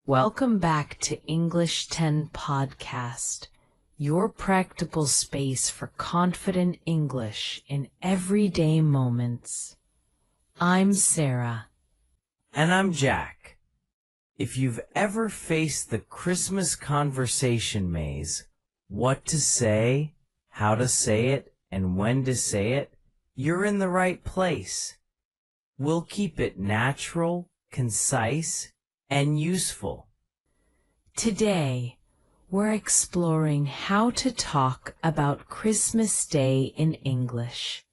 Welcome back to EnglishTenPodcast, your practical space for confident English in everyday moments. I'm Sarah. And I'm Jack. If you've ever faced the Christmas conversation maze, what to say, how to say it, and when to say it, you're in the right place. We'll keep it natural, concise, and useful. Today, we're exploring how to talk about Christmas Day in English.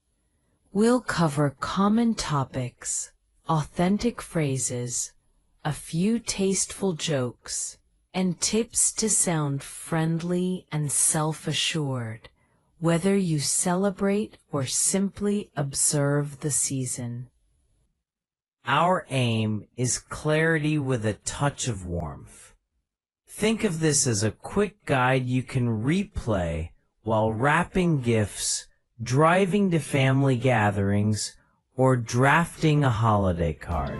We'll cover common topics, authentic phrases, a few tasteful jokes, and tips to sound friendly and self-assured, whether you celebrate or simply observe the season. Our aim is clarity with a touch of warmth. Think of this as a quick guide you can replay while wrapping gifts, driving to family gatherings, or drafting a holiday card.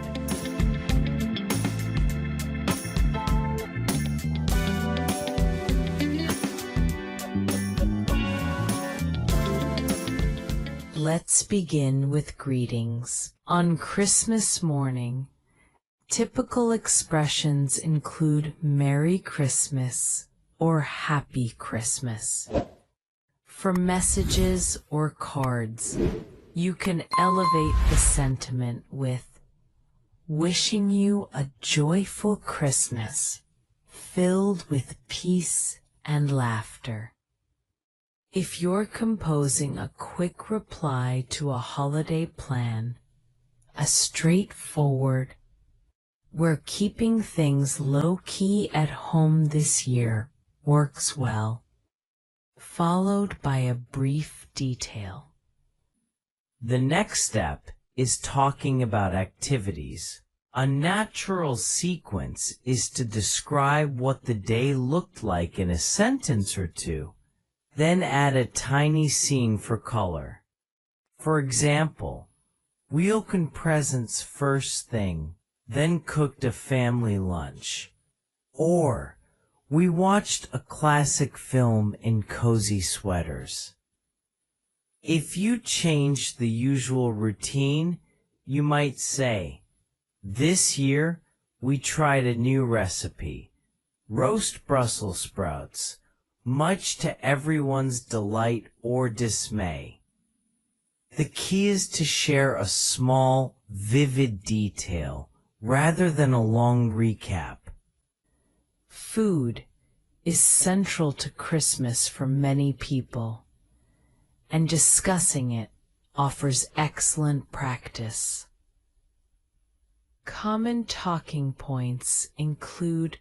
Let's begin with greetings. On Christmas morning, typical expressions include Merry Christmas or Happy Christmas. For messages or cards, you can elevate the sentiment with wishing you a joyful Christmas filled with peace and laughter. If you're composing a quick reply to a holiday plan, a straightforward, "We're keeping things low-key at home this year," works well, followed by a brief detail. The next step is talking about activities. A natural sequence is to describe what the day looked like in a sentence or two. Then add a tiny scene for color. For example, we opened presents first thing, then cooked a family lunch. Or, we watched a classic film in cozy sweaters. If you change the usual routine, you might say, "This year, we tried a new recipe, roast Brussels sprouts, much to everyone's delight or dismay." The key is to share a small, vivid detail rather than a long recap. Food is central to Christmas for many people, and discussing it offers excellent practice. Common talking points include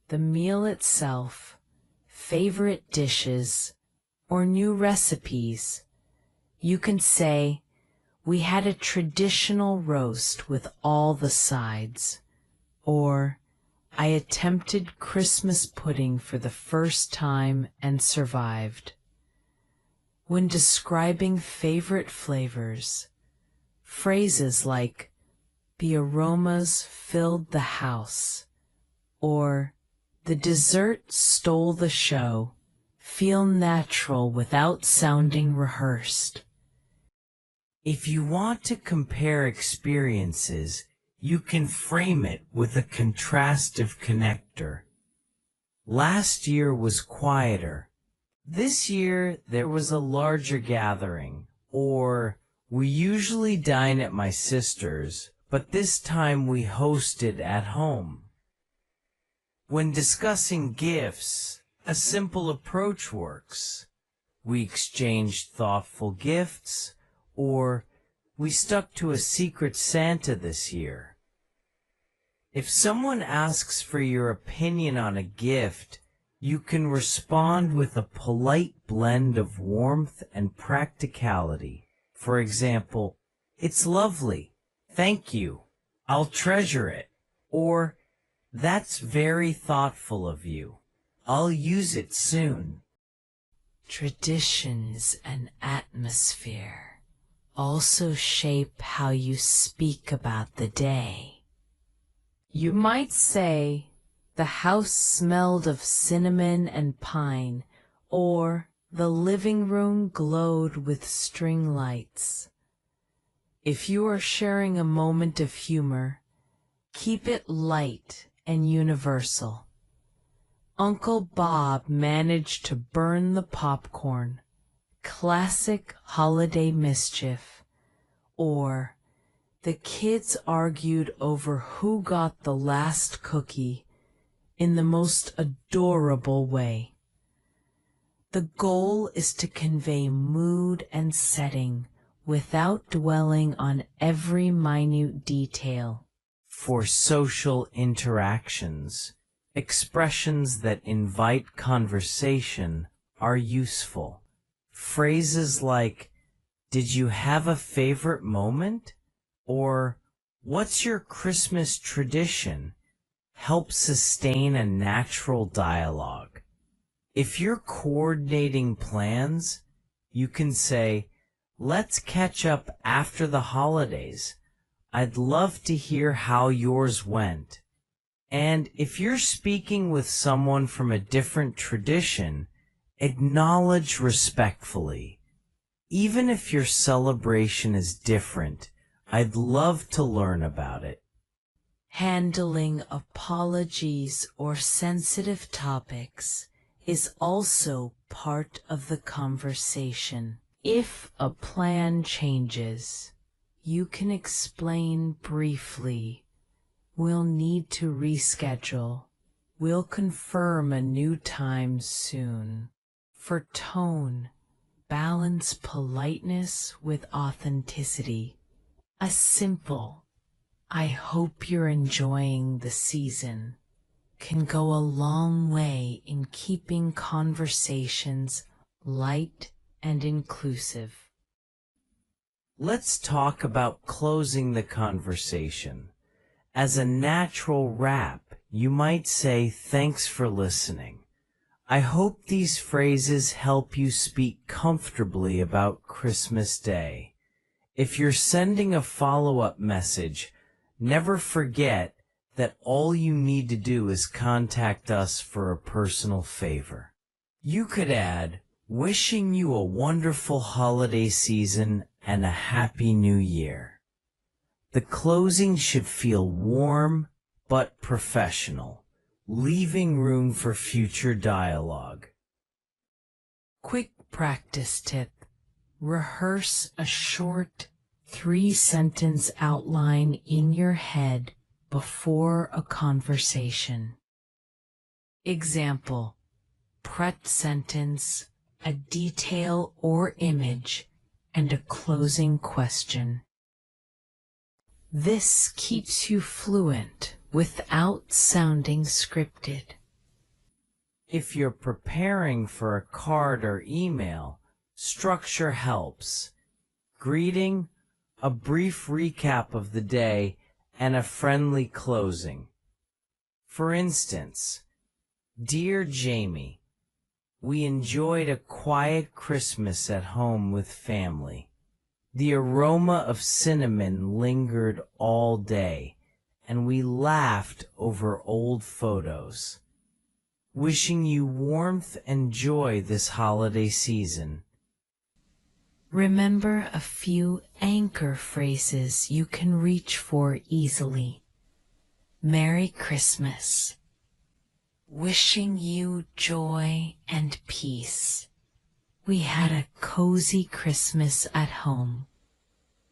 the meal itself, favorite dishes, or new recipes. You can say, "We had a traditional roast with all the sides," or "I attempted Christmas pudding for the first time and survived." When describing favorite flavors, phrases like "the aromas filled the house" or "the dessert stole the show" feel natural without sounding rehearsed. If you want to compare experiences, you can frame it with a contrastive connector. Last year was quieter. This year there was a larger gathering. Or, we usually dine at my sister's, but this time we hosted at home. When discussing gifts, a simple approach works. We exchanged thoughtful gifts, or we stuck to a secret Santa this year. If someone asks for your opinion on a gift, you can respond with a polite blend of warmth and practicality. For example, "It's lovely. Thank you. I'll treasure it." Or, "That's very thoughtful of you. I'll use it soon." Traditions and atmosphere also shape how you speak about the day. You might say, The house smelled of cinnamon and pine, or the living room glowed with string lights. If you are sharing a moment of humor, keep it light and universal. Uncle Bob managed to burn the popcorn, classic holiday mischief, or the kids argued over who got the last cookie in the most adorable way. The goal is to convey mood and setting without dwelling on every minute detail. For social interactions, expressions that invite conversation are useful. Phrases like, "Did you have a favorite moment?" or "What's your Christmas tradition?" help sustain a natural dialogue. If you're coordinating plans, you can say, "Let's catch up after the holidays. I'd love to hear how yours went." And if you're speaking with someone from a different tradition, acknowledge respectfully. "Even if your celebration is different, I'd love to learn about it." Handling apologies or sensitive topics is also part of the conversation. If a plan changes, you can explain briefly. "We'll need to reschedule. We'll confirm a new time soon." For tone, balance politeness with authenticity. A simple, "I hope you're enjoying the season," can go a long way in keeping conversations light and inclusive. Let's talk about closing the conversation. As a natural wrap, you might say, "Thanks for listening. I hope these phrases help you speak comfortably about Christmas Day." If you're sending a follow-up message, never forget that all you need to do is contact us for a personal favor. You could add, "Wishing you a wonderful holiday season and a happy new year." The closing should feel warm but professional, leaving room for future dialogue. Quick practice tip. Rehearse a short 3-sentence outline in your head before a conversation. Example: prep sentence, a detail or image, and a closing question. This keeps you fluent without sounding scripted. If you're preparing for a card or email, structure helps. Greeting, a brief recap of the day, and a friendly closing. For instance, "Dear Jamie, we enjoyed a quiet Christmas at home with family. The aroma of cinnamon lingered all day, and we laughed over old photos. Wishing you warmth and joy this holiday season." Remember a few anchor phrases you can reach for easily. Merry Christmas. Wishing you joy and peace. We had a cozy Christmas at home.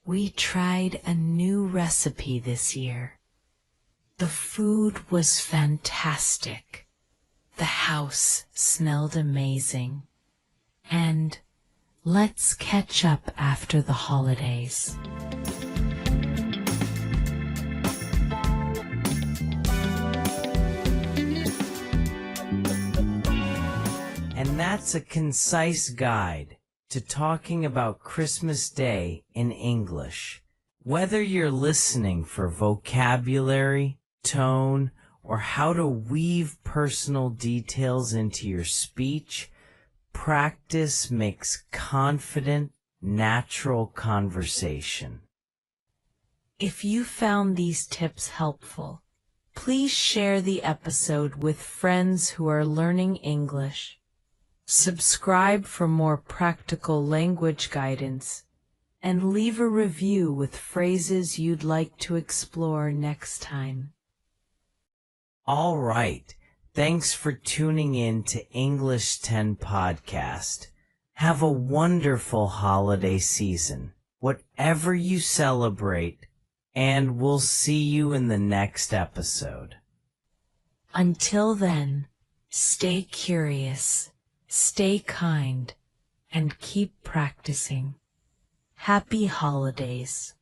We tried a new recipe this year. The food was fantastic. The house smelled amazing. And let's catch up after the holidays. And that's a concise guide to talking about Christmas Day in English. Whether you're listening for vocabulary, tone, or how to weave personal details into your speech, practice makes confident, natural conversation. If you found these tips helpful, Please share the episode with friends who are learning English. Subscribe for more practical language guidance, and leave a review with phrases you'd like to explore next time. All right. Thanks for tuning in to English 10 Podcast. Have a wonderful holiday season, whatever you celebrate, and we'll see you in the next episode. Until then, stay curious, stay kind, and keep practicing. Happy holidays.